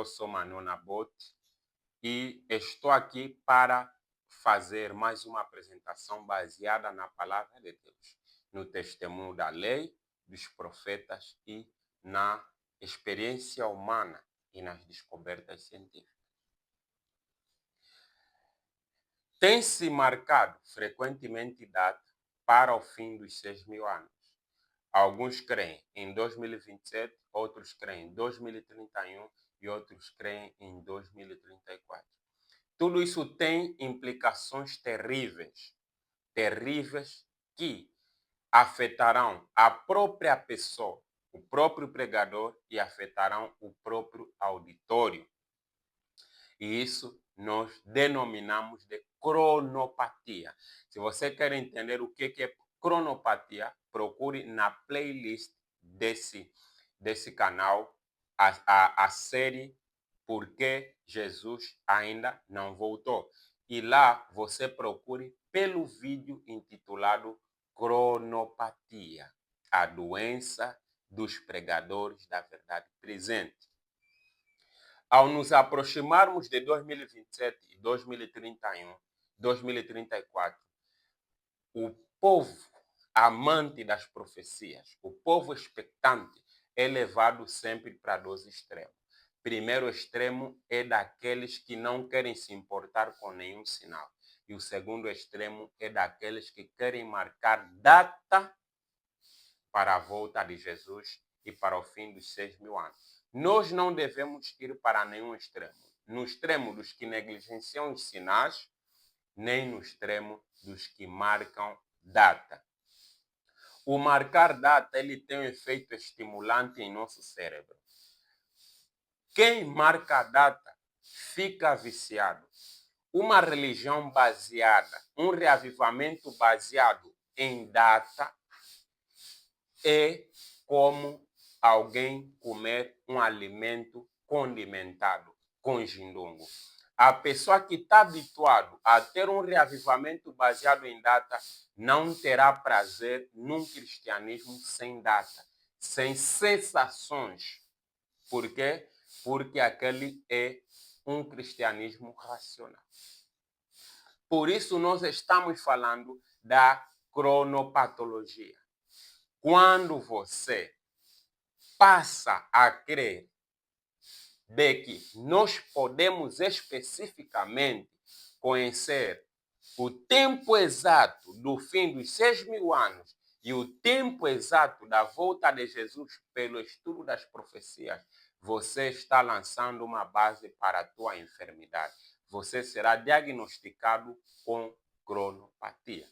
eu sou Manuel Nabote e estou aqui para fazer mais uma apresentação baseada na palavra de Deus, no testemunho da lei, dos profetas e na experiência humana e nas descobertas científicas. Tem-se marcado frequentemente data para o fim dos 6.000 anos. Alguns creem em 2027, outros creem em 2031 e outros creem em 2034. Tudo isso tem implicações terríveis, que afetarão a própria pessoa, o próprio pregador e afetarão o próprio auditório. E isso nós denominamos de cronopatia. Se você quer entender o que é cronopatia, procure na playlist desse canal a série Por que Jesus ainda não voltou. E lá você procure pelo vídeo intitulado Cronopatia, a doença dos pregadores da verdade presente. Ao nos aproximarmos de 2027, 2031, 2034, o povo amante das profecias, o povo expectante, é levado sempre para dois extremos. Primeiro extremo é daqueles que não querem se importar com nenhum sinal. E o segundo extremo é daqueles que querem marcar data para a volta de Jesus e para o fim dos 6.000 anos. Nós não devemos ir para nenhum extremo. No extremo dos que negligenciam os sinais, nem no extremo dos que marcam data. O marcar data, ele tem um efeito estimulante em nosso cérebro. Quem marca a data fica viciado. Uma religião baseada, um reavivamento baseado em data é como alguém comer um alimento condimentado com jindungo. A pessoa que está habituado a ter um reavivamento baseado em data não terá prazer num cristianismo sem data, sem sensações. Por quê? Porque aquele é um cristianismo racional. Por isso nós estamos falando da cronopatologia. Quando você passa a crer de que nós podemos especificamente conhecer o tempo exato do fim dos 6.000 anos e o tempo exato da volta de Jesus pelo estudo das profecias, você está lançando uma base para a tua enfermidade. Você será diagnosticado com cronopatia.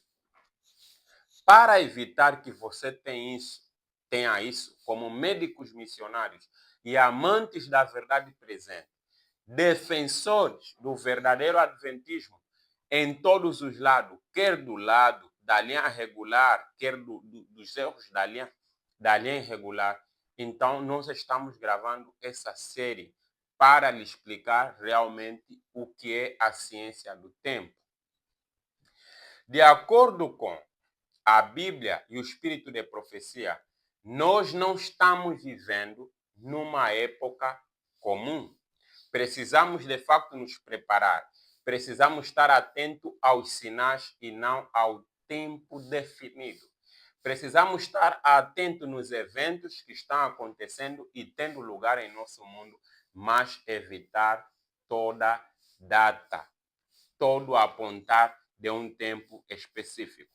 Para evitar que você tenha isso, como médicos missionários e amantes da verdade presente, defensores do verdadeiro adventismo em todos os lados, quer do lado da linha regular, quer dos erros da linha irregular. Então, nós estamos gravando essa série para lhe explicar realmente o que é a ciência do tempo. De acordo com a Bíblia e o espírito de profecia, nós não estamos vivendo numa época comum. Precisamos, de facto, nos preparar. Precisamos estar atentos aos sinais e não ao tempo definido. Precisamos estar atentos nos eventos que estão acontecendo e tendo lugar em nosso mundo, mas evitar toda data, todo apontar de um tempo específico.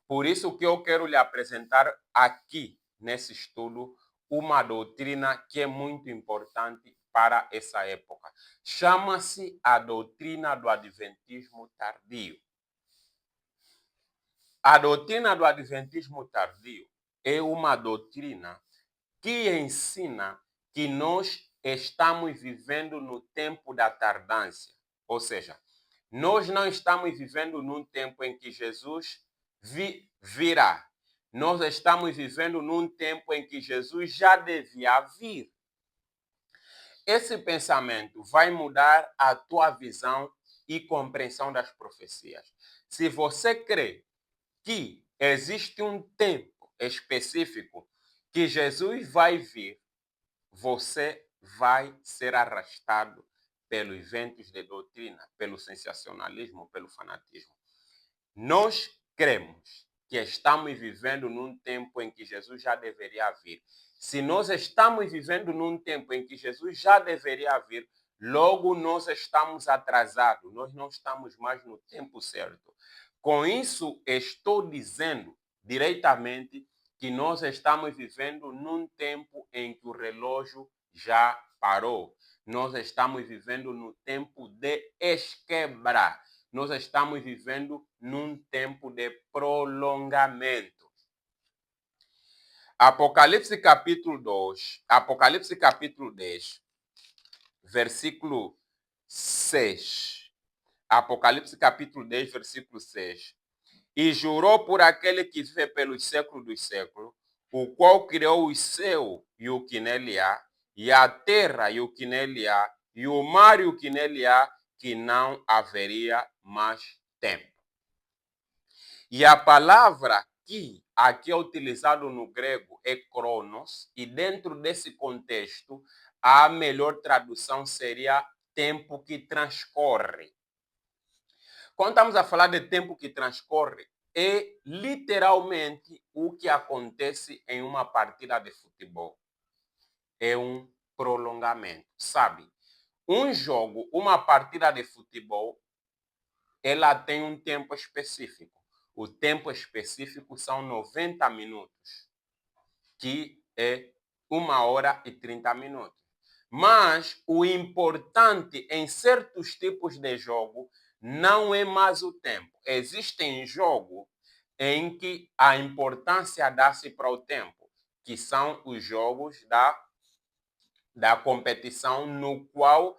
Por isso que eu quero lhe apresentar aqui, nesse estudo, uma doutrina que é muito importante para essa época. Chama-se a doutrina do adventismo tardio. A doutrina do adventismo tardio é uma doutrina que ensina que nós estamos vivendo no tempo da tardância. Ou seja, nós não estamos vivendo num tempo em que Jesus virá. Nós estamos vivendo num tempo em que Jesus já devia vir. Esse pensamento vai mudar a tua visão e compreensão das profecias. Se você crê que existe um tempo específico que Jesus vai vir, você vai ser arrastado pelos ventos de doutrina, pelo sensacionalismo, pelo fanatismo. Nós cremos que estamos vivendo num tempo em que Jesus já deveria vir. Se nós estamos vivendo num tempo em que Jesus já deveria vir, logo nós estamos atrasados, nós não estamos mais no tempo certo. Com isso, estou dizendo diretamente que nós estamos vivendo num tempo em que o relógio já parou. Nós estamos vivendo no tempo de esquebrar. Nós estamos vivendo num tempo de prolongamento. Apocalipse capítulo 2, Apocalipse capítulo 10, versículo 6. Apocalipse capítulo 10, versículo 6. E jurou por aquele que vive pelos séculos dos séculos, o qual criou o céu e o que nele há, e a terra e o que nele há, e o mar e o que nele há, que não haveria mais tempo. E a palavra que aqui é utilizado no grego é cronos, e dentro desse contexto, a melhor tradução seria tempo que transcorre. Quando estamos a falar de tempo que transcorre, é literalmente o que acontece em uma partida de futebol. É um prolongamento, sabe? Um jogo, uma partida de futebol, ela tem um tempo específico. O tempo específico são 90 minutos, que é 1h30. Mas o importante em certos tipos de jogo não é mais o tempo. Existem jogos em que a importância dá-se para o tempo, que são os jogos da competição, no qual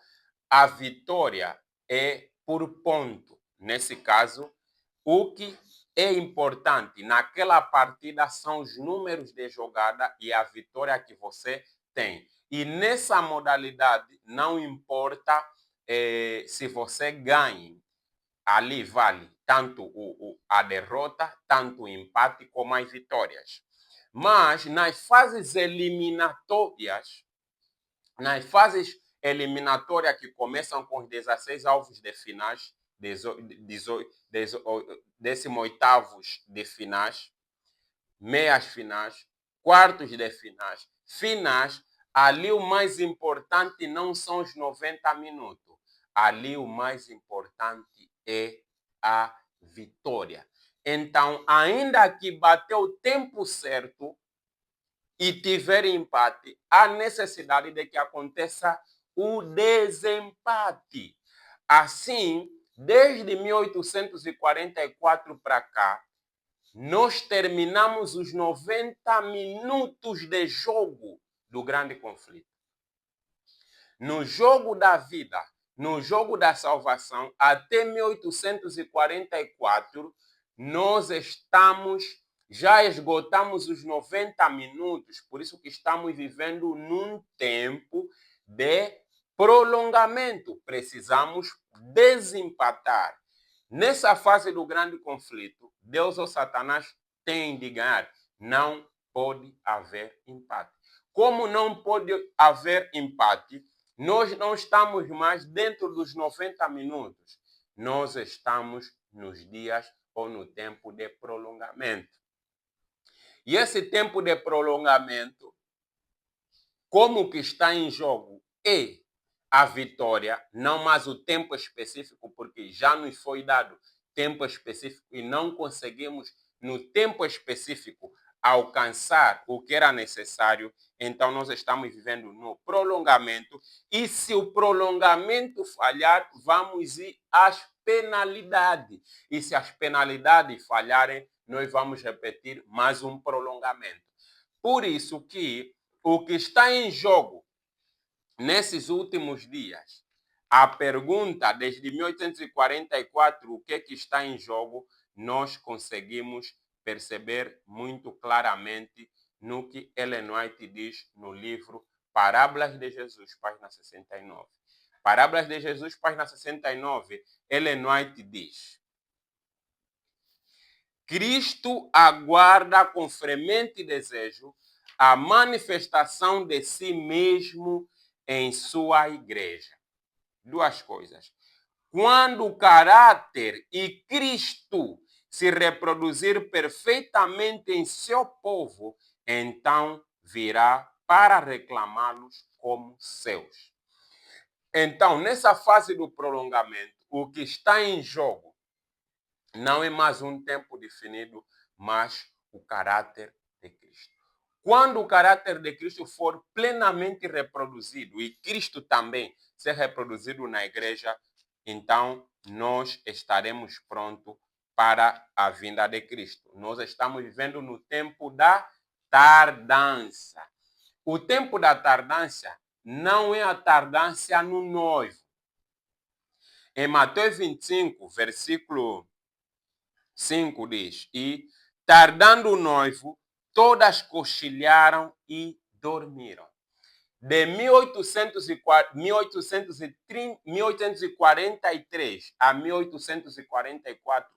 a vitória é por ponto. Nesse caso, o que é importante naquela partida são os números de jogada e a vitória que você tem. E nessa modalidade, não importa se você ganha, ali vale tanto a derrota, tanto o empate como as vitórias. Mas nas fases eliminatórias, que começam com os 16 alvos de finais, 18º de finais, meias finais, quartos de finais, finais, ali o mais importante não são os 90 minutos. Ali o mais importante é a vitória. Então, ainda que bateu o tempo certo e tiver empate, há necessidade de que aconteça o desempate. Assim, desde 1844 para cá, nós terminamos os 90 minutos de jogo do grande conflito. No jogo da vida, no jogo da salvação, até 1844, nós já esgotamos os 90 minutos, por isso que estamos vivendo num tempo de prolongamento. Precisamos desempatar. Nessa fase do grande conflito, Deus ou Satanás tem de ganhar. Não pode haver empate. Como não pode haver empate, nós não estamos mais dentro dos 90 minutos. Nós estamos nos dias ou no tempo de prolongamento. E esse tempo de prolongamento, como que está em jogo é a vitória, não mais o tempo específico, porque já nos foi dado tempo específico e não conseguimos, no tempo específico, alcançar o que era necessário. Então, nós estamos vivendo no prolongamento. E se o prolongamento falhar, vamos ir às penalidades. E se as penalidades falharem, nós vamos repetir mais um prolongamento. Por isso que o que está em jogo nesses últimos dias, a pergunta desde 1844, o que é que está em jogo, nós conseguimos perceber muito claramente no que Ellen White diz no livro Parábolas de Jesus, página 69. Parábolas de Jesus, página 69, Ellen White diz: Cristo aguarda com fremente desejo a manifestação de si mesmo em sua igreja. Duas coisas. Quando o caráter e Cristo se reproduzir perfeitamente em seu povo, então virá para reclamá-los como seus. Então, nessa fase do prolongamento, o que está em jogo não é mais um tempo definido, mas o caráter de Cristo. Quando o caráter de Cristo for plenamente reproduzido e Cristo também ser reproduzido na igreja, então nós estaremos prontos para a vinda de Cristo. Nós estamos vivendo no tempo da tardança. O tempo da tardança não é a tardança no noivo. Em Mateus 25, versículo 5 diz: E tardando o noivo, todas cochilharam e dormiram. De 1843 a 1844,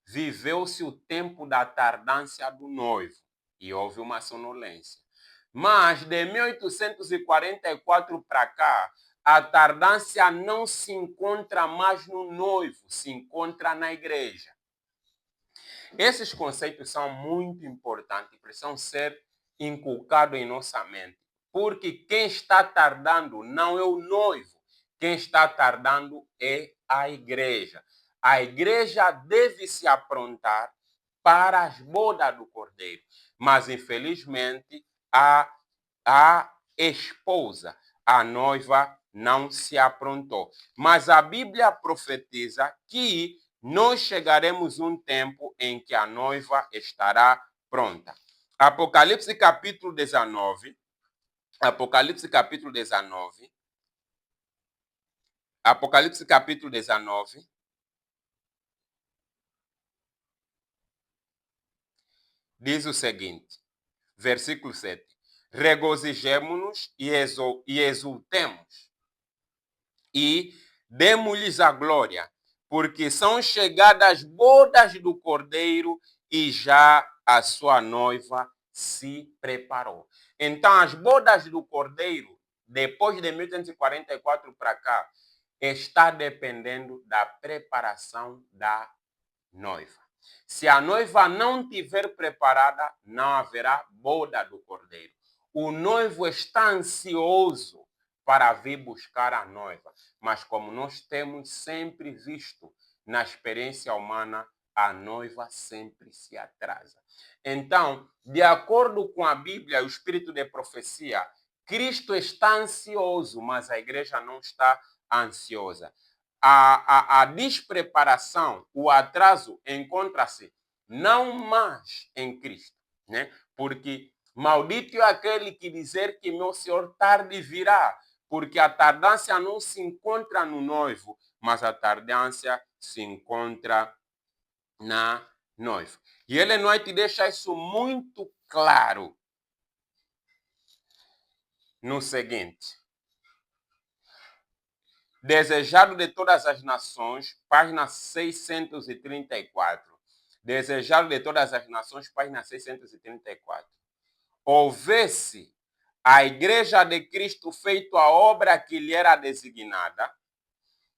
viveu-se o tempo da tardança do noivo e houve uma sonolência. Mas de 1844 para cá, a tardança não se encontra mais no noivo, se encontra na igreja. Esses conceitos são muito importantes, precisam ser inculcados em nossa mente. Porque quem está tardando não é o noivo, quem está tardando é a igreja. A igreja deve se aprontar para as bodas do Cordeiro. Mas, infelizmente, a esposa, a noiva, não se aprontou. Mas a Bíblia profetiza que nós chegaremos um tempo em que a noiva estará pronta. Apocalipse capítulo 19. Apocalipse capítulo 19. Apocalipse capítulo 19. Diz o seguinte, versículo 7. Regozijemo-nos e exultemos e demos-lhes a glória, porque são chegadas as bodas do Cordeiro e já a sua noiva se preparou. Então, as bodas do Cordeiro, depois de 1844 para cá, está dependendo da preparação da noiva. Se a noiva não estiver preparada, não haverá boda do Cordeiro. O noivo está ansioso para vir buscar a noiva. Mas como nós temos sempre visto na experiência humana, a noiva sempre se atrasa. Então, de acordo com a Bíblia, o espírito de profecia, Cristo está ansioso, mas a igreja não está ansiosa. A despreparação, o atraso encontra-se não mais em Cristo, né? Porque maldito é aquele que dizer que meu Senhor tarde virá, porque a tardança não se encontra no noivo, mas a tardança se encontra na noiva. E ele não te deixa isso muito claro no seguinte. Desejado de todas as nações, página 634. Desejado de todas as nações, página 634. Houvesse a igreja de Cristo feito a obra que lhe era designada,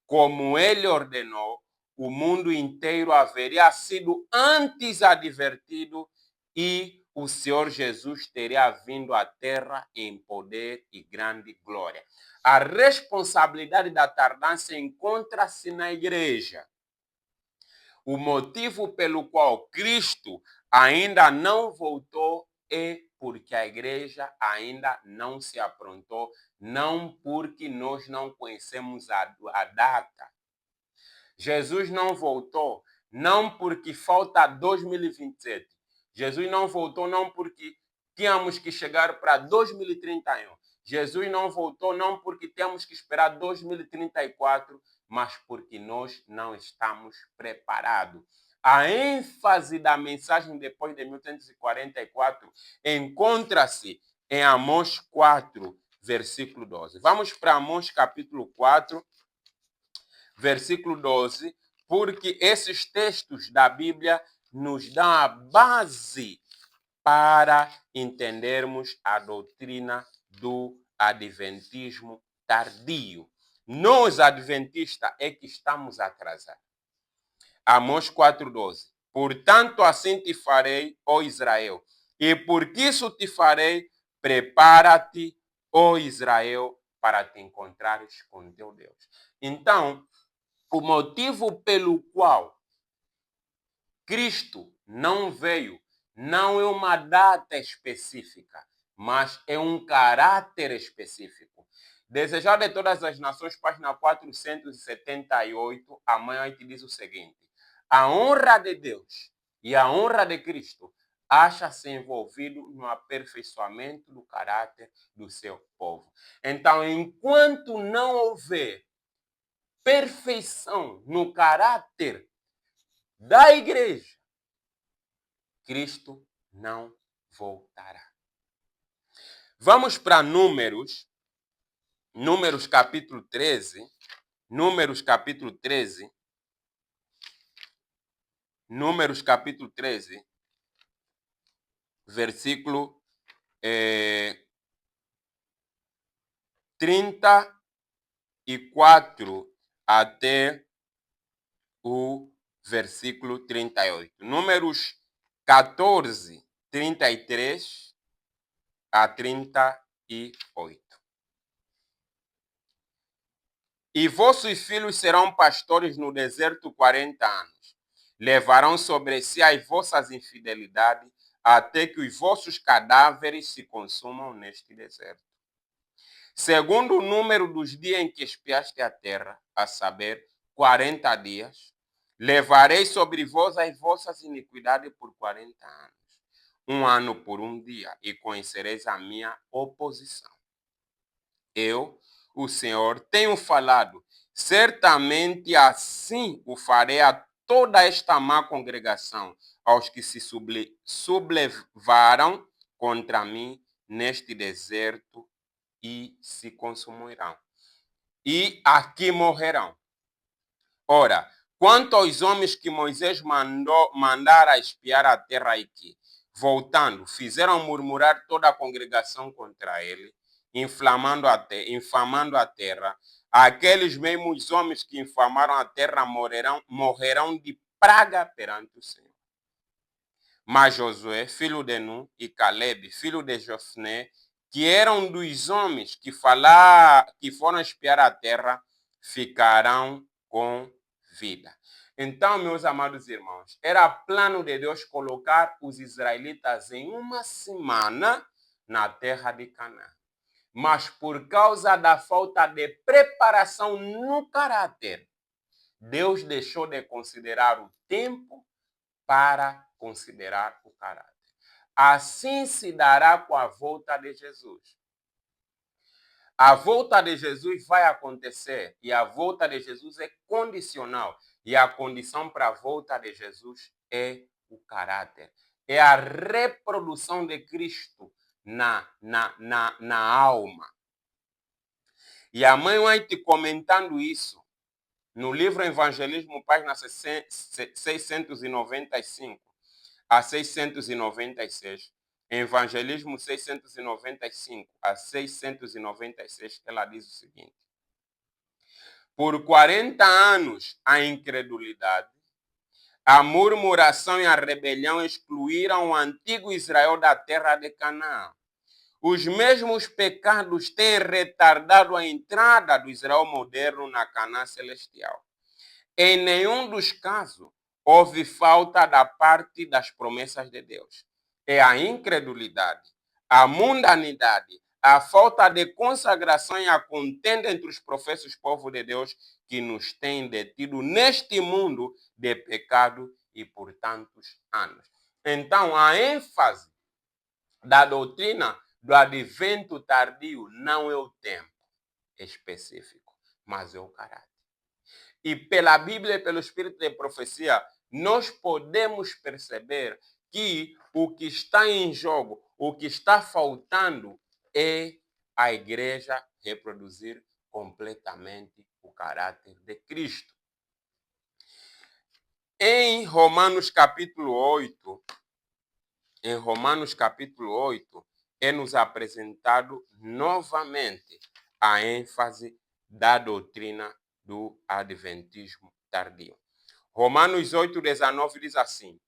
como ele ordenou, o mundo inteiro haveria sido antes advertido e o Senhor Jesus teria vindo à terra em poder e grande glória. A responsabilidade da tardança encontra-se na igreja. O motivo pelo qual Cristo ainda não voltou é porque a igreja ainda não se aprontou, não porque nós não conhecemos a data. Jesus não voltou, não porque falta 2027. Jesus não voltou, não porque tínhamos que chegar para 2031. Jesus não voltou, não porque temos que esperar 2034, mas porque nós não estamos preparados. A ênfase da mensagem depois de 1844 encontra-se em Amós 4, versículo 12. Vamos para Amós capítulo 4, versículo 12, porque esses textos da Bíblia nos dão a base para entendermos a doutrina do adventismo tardio. Nós, adventistas, é que estamos atrasados. Amós 4:12. Portanto, assim te farei, ó Israel, e porque isso te farei, prepara-te, ó Israel, para te encontrares com teu Deus. Então, o motivo pelo qual Cristo não veio não é uma data específica, mas é um caráter específico. Desejar de todas as nações, página 478, a mãe te diz o seguinte: a honra de Deus e a honra de Cristo acha-se envolvido no aperfeiçoamento do caráter do seu povo. Então, enquanto não houver perfeição no caráter da igreja, Cristo não voltará. Vamos para Números capítulo 13. Números capítulo 13. Números capítulo 13, versículo 34 até o versículo 38. Números 14, 33 a 38. E vossos filhos serão pastores no deserto 40 anos. Levarão sobre si as vossas infidelidades, até que os vossos cadáveres se consumam neste deserto. Segundo o número dos dias em que espiaste a terra, a saber, 40 dias, levarei sobre vós as vossas iniquidades por 40 anos, um ano por um dia, e conhecereis a minha oposição. Eu, o Senhor, tenho falado, certamente assim o farei a toda esta má congregação, aos que se sublevaram contra mim neste deserto e se consumirão. E aqui morrerão. Ora, quanto aos homens que Moisés mandara espiar a terra e que, voltando, fizeram murmurar toda a congregação contra ele, infamando a terra, aqueles mesmos homens que infamaram a terra morrerão de praga perante o Senhor. Mas Josué, filho de Nun, e Caleb, filho de Jofné, que eram dos homens que foram espiar a terra, ficarão com vida. Então, meus amados irmãos, era plano de Deus colocar os israelitas em uma semana na terra de Canaã. Mas por causa da falta de preparação no caráter, Deus deixou de considerar o tempo para considerar o caráter. Assim se dará com a volta de Jesus. A volta de Jesus vai acontecer e a volta de Jesus é condicional. E a condição para a volta de Jesus é o caráter. É a reprodução de Cristo na alma. E a mãe White comentando isso no livro Evangelismo, página 695 a 696, Evangelismo 695 a 696, ela diz o seguinte: por 40 anos a incredulidade, a murmuração e a rebelião excluíram o antigo Israel da terra de Canaã. Os mesmos pecados têm retardado a entrada do Israel moderno na Canaã celestial. Em nenhum dos casos houve falta da parte das promessas de Deus. É a incredulidade, a mundanidade, a falta de consagração e a contenda entre os professos povo de Deus que nos tem detido neste mundo de pecado e por tantos anos. Então, a ênfase da doutrina do advento tardio não é o tempo específico, mas é o caráter. E pela Bíblia e pelo Espírito de profecia, nós podemos perceber que o que está em jogo, o que está faltando é a igreja reproduzir completamente o caráter de Cristo. Em Romanos capítulo 8, é nos apresentado novamente a ênfase da doutrina do adventismo tardio. Romanos 8:19 diz assim: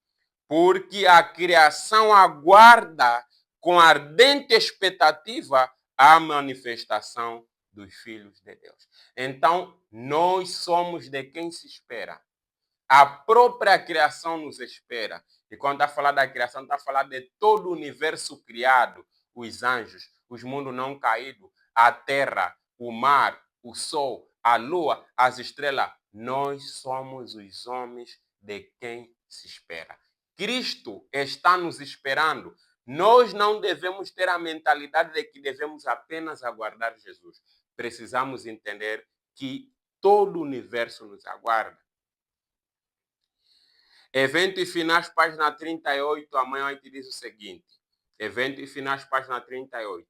porque a criação aguarda com ardente expectativa a manifestação dos filhos de Deus. Então, nós somos de quem se espera. A própria criação nos espera. E quando está a falar da criação, está a falar de todo o universo criado, os anjos, os mundos não caídos, a terra, o mar, o sol, a lua, as estrelas. Nós somos os homens de quem se espera. Cristo está nos esperando. Nós não devemos ter a mentalidade de que devemos apenas aguardar Jesus. Precisamos entender que todo o universo nos aguarda. Eventos finais, página 38, amanhã te diz o seguinte. Eventos finais, página 38.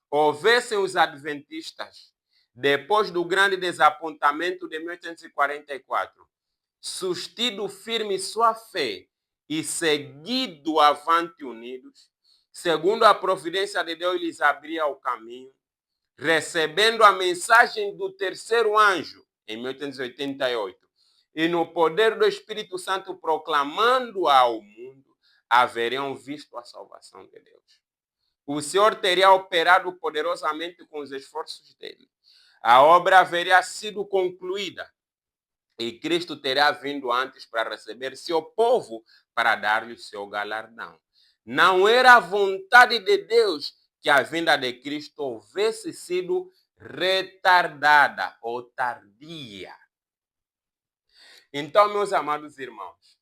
Houvessem os adventistas, depois do grande desapontamento de 1844, sustido firme sua fé e seguido avante unidos, segundo a providência de Deus lhes abria o caminho, recebendo a mensagem do terceiro anjo, em 1888, e no poder do Espírito Santo proclamando ao mundo, haveriam visto a salvação de Deus. O Senhor teria operado poderosamente com os esforços dele. A obra haveria sido concluída e Cristo teria vindo antes para receber seu povo para dar-lhe o seu galardão. Não era a vontade de Deus que a vinda de Cristo houvesse sido retardada ou tardia. Então, meus amados irmãos,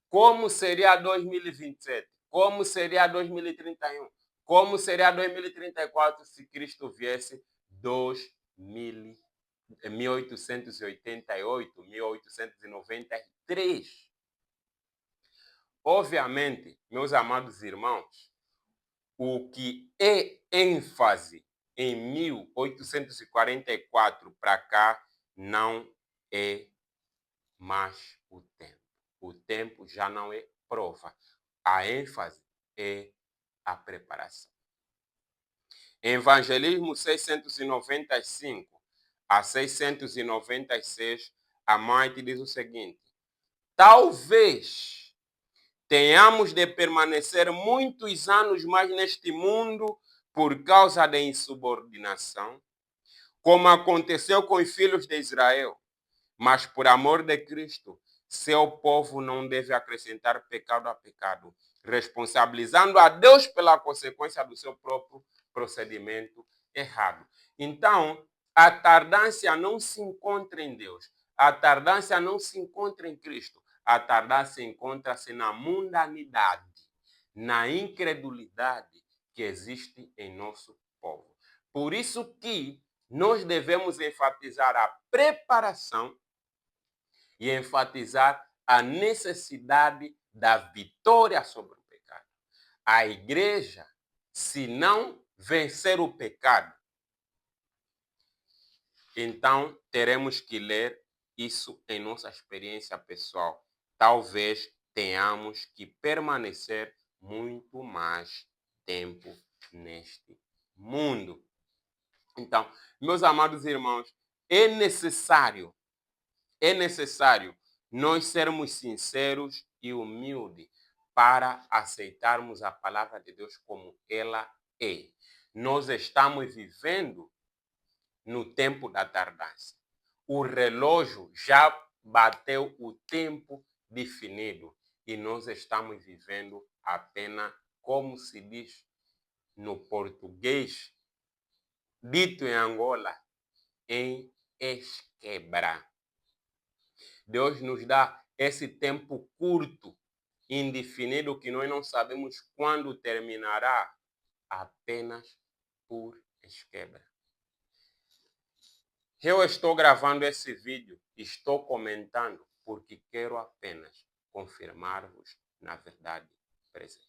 como seria 2027? Como seria 2031? Como seria 2034 se Cristo viesse 1888, 1893? Obviamente, meus amados irmãos, o que é ênfase em 1844 para cá não é mais o tempo. O tempo já não é prova. A ênfase é a preparação. Evangelismo 695 a 696, a mãe te diz o seguinte: talvez tenhamos de permanecer muitos anos mais neste mundo por causa da insubordinação, como aconteceu com os filhos de Israel. Mas por amor de Cristo, seu povo não deve acrescentar pecado a pecado, responsabilizando a Deus pela consequência do seu próprio procedimento errado. Então, a tardância não se encontra em Deus. A tardância não se encontra em Cristo. A tardância encontra-se na mundanidade, na incredulidade que existe em nosso povo. Por isso que nós devemos enfatizar a preparação e enfatizar a necessidade da vitória sobre o pecado. A igreja, se não vencer o pecado, então teremos que ler isso em nossa experiência pessoal. Talvez tenhamos que permanecer muito mais tempo neste mundo. Então, meus amados irmãos, é necessário nós sermos sinceros e humildes para aceitarmos a palavra de Deus como ela é. Nós estamos vivendo no tempo da tardância. O relógio já bateu o tempo definido e nós estamos vivendo apenas, como se diz no português, dito em Angola, em esquebra. Deus nos dá esse tempo curto, indefinido, que nós não sabemos quando terminará, apenas por esquebra. Eu estou gravando esse vídeo, estou comentando, porque quero apenas confirmar-vos na verdade presente.